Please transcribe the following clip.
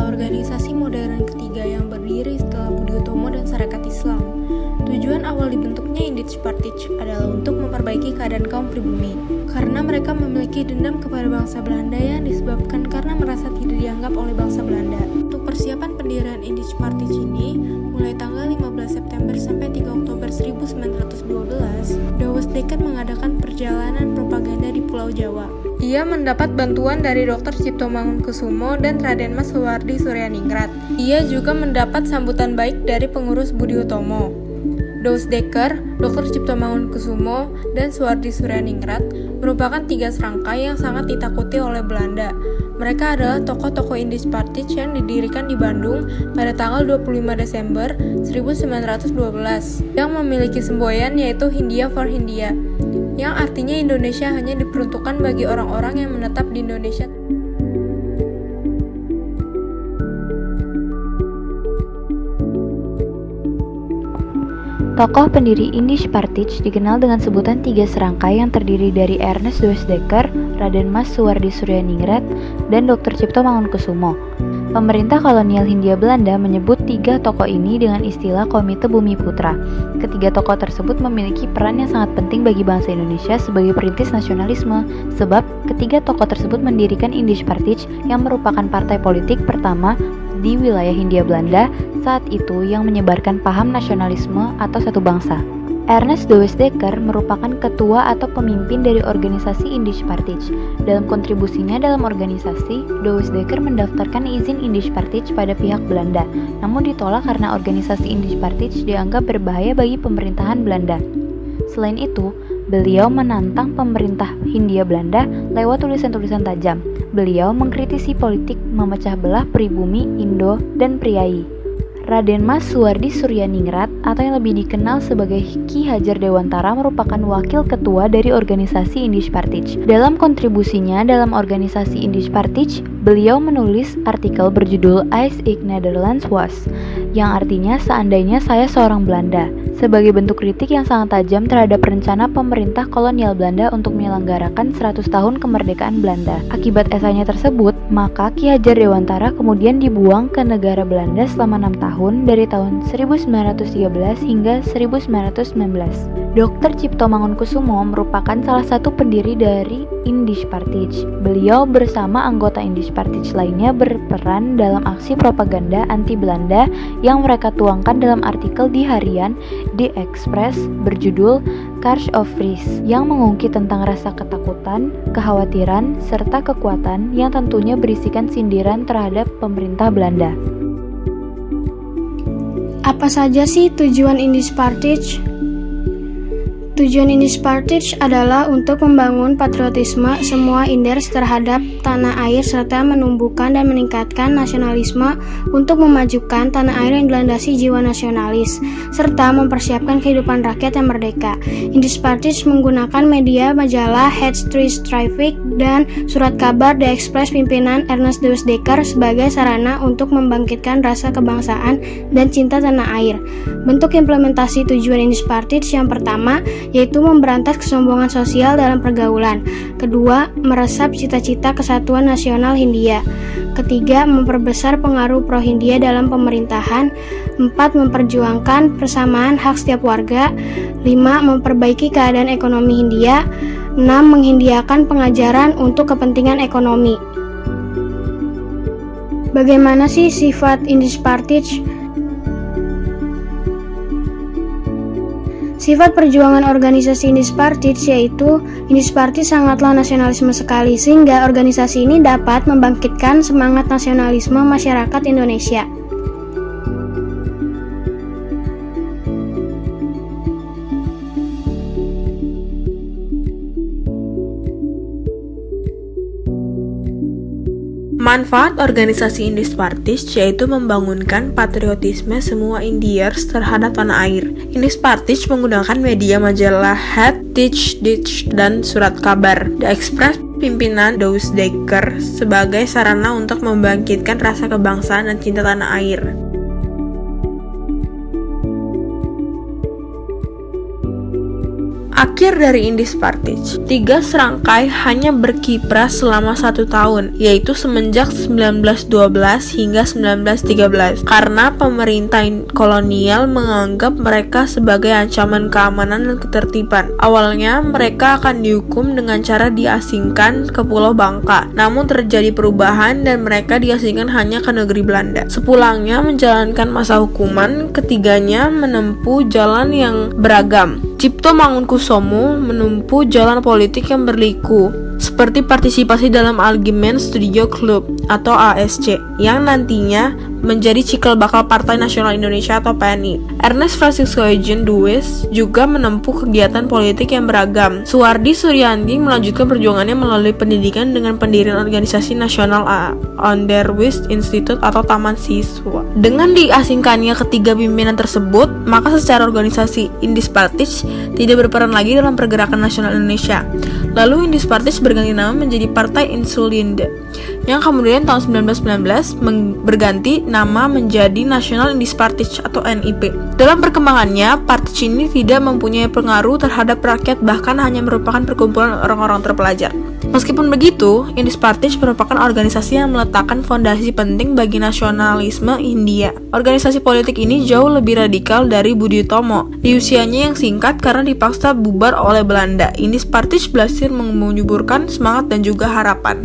adalah organisasi modern ketiga yang berdiri setelah Budi Utomo dan Sarekat Islam. Tujuan awal dibentuknya Indispartij adalah untuk memperbaiki keadaan kaum pribumi, karena mereka memiliki dendam kepada bangsa Belanda yang disebabkan karena merasa tidak dianggap oleh bangsa Belanda. Untuk persiapan pendirian Indispartij ini, mulai tanggal 15 September sampai 3 Oktober 1912, Douwe Dekker mengadakan perjalanan propaganda di Pulau Jawa. Ia mendapat bantuan dari Dr. Cipto Mangunkusumo dan Raden Mas Suwardi Suryaningrat. Ia juga mendapat sambutan baik dari pengurus Budi Utomo. Douwe Dekker, Dr. Cipto Mangunkusumo, dan Suwardi Suryaningrat merupakan tiga serangkai yang sangat ditakuti oleh Belanda. Mereka adalah tokoh-tokoh Indispartij yang didirikan di Bandung pada tanggal 25 Desember 1912 yang memiliki semboyan yaitu Hindia for Hindia, yang artinya Indonesia hanya diperuntukkan bagi orang-orang yang menetap di Indonesia. Tokoh pendiri Indispartij dikenal dengan sebutan tiga serangkai yang terdiri dari Ernest Douwe Dekker, Raden Mas Suwardi Suryaningrat, dan Dr. Cipto Mangunkusumo. Pemerintah kolonial Hindia Belanda menyebut tiga tokoh ini dengan istilah Komite Bumi Putra. Ketiga tokoh tersebut memiliki peran yang sangat penting bagi bangsa Indonesia sebagai perintis nasionalisme, sebab ketiga tokoh tersebut mendirikan Indispartij yang merupakan partai politik pertama di wilayah Hindia Belanda saat itu yang menyebarkan paham nasionalisme atau satu bangsa. Ernest Douwe Dekker merupakan ketua atau pemimpin dari organisasi Indispartij. Dalam kontribusinya dalam organisasi, Douwe Dekker mendaftarkan izin Indispartij pada pihak Belanda, namun ditolak karena organisasi Indispartij dianggap berbahaya bagi pemerintahan Belanda. Selain itu, beliau menantang pemerintah Hindia Belanda lewat tulisan-tulisan tajam. Beliau mengkritisi politik memecah belah pribumi, Indo, dan Priai. Raden Mas Suwardi Suryaningrat atau yang lebih dikenal sebagai Ki Hajar Dewantara merupakan wakil ketua dari organisasi Indispartij. Dalam kontribusinya dalam organisasi Indispartij, beliau menulis artikel berjudul Als ik Nederlands was, yang artinya seandainya saya seorang Belanda, sebagai bentuk kritik yang sangat tajam terhadap rencana pemerintah kolonial Belanda untuk menyelenggarakan 100 tahun kemerdekaan Belanda. Akibat esainya tersebut, maka Ki Hajar Dewantara kemudian dibuang ke negara Belanda selama 6 tahun dari tahun 1913 hingga 1919. Dr. Cipto Mangunkusumo merupakan salah satu pendiri dari Indispartij. Beliau bersama anggota Indispartij lainnya berperan dalam aksi propaganda anti-Belanda yang mereka tuangkan dalam artikel di harian Die Express berjudul Kaars of Vries yang mengungkit tentang rasa ketakutan, kekhawatiran, serta kekuatan yang tentunya berisikan sindiran terhadap pemerintah Belanda. Apa saja sih tujuan Indispartij? Tujuan Indispartij adalah untuk membangun patriotisme semua Inders terhadap tanah air serta menumbuhkan dan meningkatkan nasionalisme untuk memajukan tanah air yang dilandasi jiwa nasionalis serta mempersiapkan kehidupan rakyat yang merdeka. Indispartij menggunakan media majalah Heidstrijfik dan surat kabar The Express pimpinan Ernest Douwe Dekker sebagai sarana untuk membangkitkan rasa kebangsaan dan cinta tanah air. Bentuk implementasi tujuan Indispartij yang pertama yaitu memberantas kesombongan sosial dalam pergaulan. Kedua, meresap cita-cita kesatuan nasional Hindia. Ketiga, memperbesar pengaruh pro-Hindia dalam pemerintahan. 4, memperjuangkan persamaan hak setiap warga. 5, memperbaiki keadaan ekonomi Hindia. 6, menghindiakan pengajaran untuk kepentingan ekonomi. Bagaimana sih sifat Indispartij? Sifat perjuangan organisasi Indispartij yaitu Indispartij sangatlah nasionalisme sekali, sehingga organisasi ini dapat membangkitkan semangat nasionalisme masyarakat Indonesia. Manfaat organisasi Indispartij yaitu membangunkan patriotisme semua Indiërs terhadap tanah air. Indispartij menggunakan media majalah Heidstrijfik dan surat kabar The Express pimpinan Douwe Dekker sebagai sarana untuk membangkitkan rasa kebangsaan dan cinta tanah air. Akhir dari Indis Partij, 3 serangkai hanya berkiprah selama 1 tahun, yaitu semenjak 1912 hingga 1913, karena pemerintah kolonial menganggap mereka sebagai ancaman keamanan dan ketertiban. Awalnya mereka akan dihukum dengan cara diasingkan ke Pulau Bangka, namun terjadi perubahan dan mereka diasingkan hanya ke negeri Belanda. Sepulangnya menjalankan masa hukuman, ketiganya menempuh jalan yang beragam. Cipto Mangunkusumo menempuh jalan politik yang berliku, seperti partisipasi dalam Algemeen Studio Club atau ASC, yang nantinya menjadi cikal bakal Partai Nasional Indonesia atau PNI. Ernest Francisco Eugen Dues juga menempuh kegiatan politik yang beragam. Suwardi Suryanti melanjutkan perjuangannya melalui pendidikan dengan pendirian organisasi nasional Onderwijs Institute atau Taman Siswa. Dengan diasingkannya ketiga pimpinan tersebut, maka secara organisasi Indis Partij tidak berperan lagi dalam pergerakan nasional Indonesia. Lalu Indis Partij berganti nama menjadi Partai Insulinde, yang kemudian tahun 1919 berganti nama menjadi Nasional Indis Partij atau NIP. Dalam perkembangannya, partij ini tidak mempunyai pengaruh terhadap rakyat, bahkan hanya merupakan perkumpulan orang-orang terpelajar. Meskipun begitu, Indis Partij merupakan organisasi yang meletakkan fondasi penting bagi nasionalisme Hindia. Organisasi politik ini jauh lebih radikal dari Budi Utomo. Di usianya yang singkat karena dipaksa bubar oleh Belanda, Indis Partij berhasil menyuburkan semangat dan juga harapan.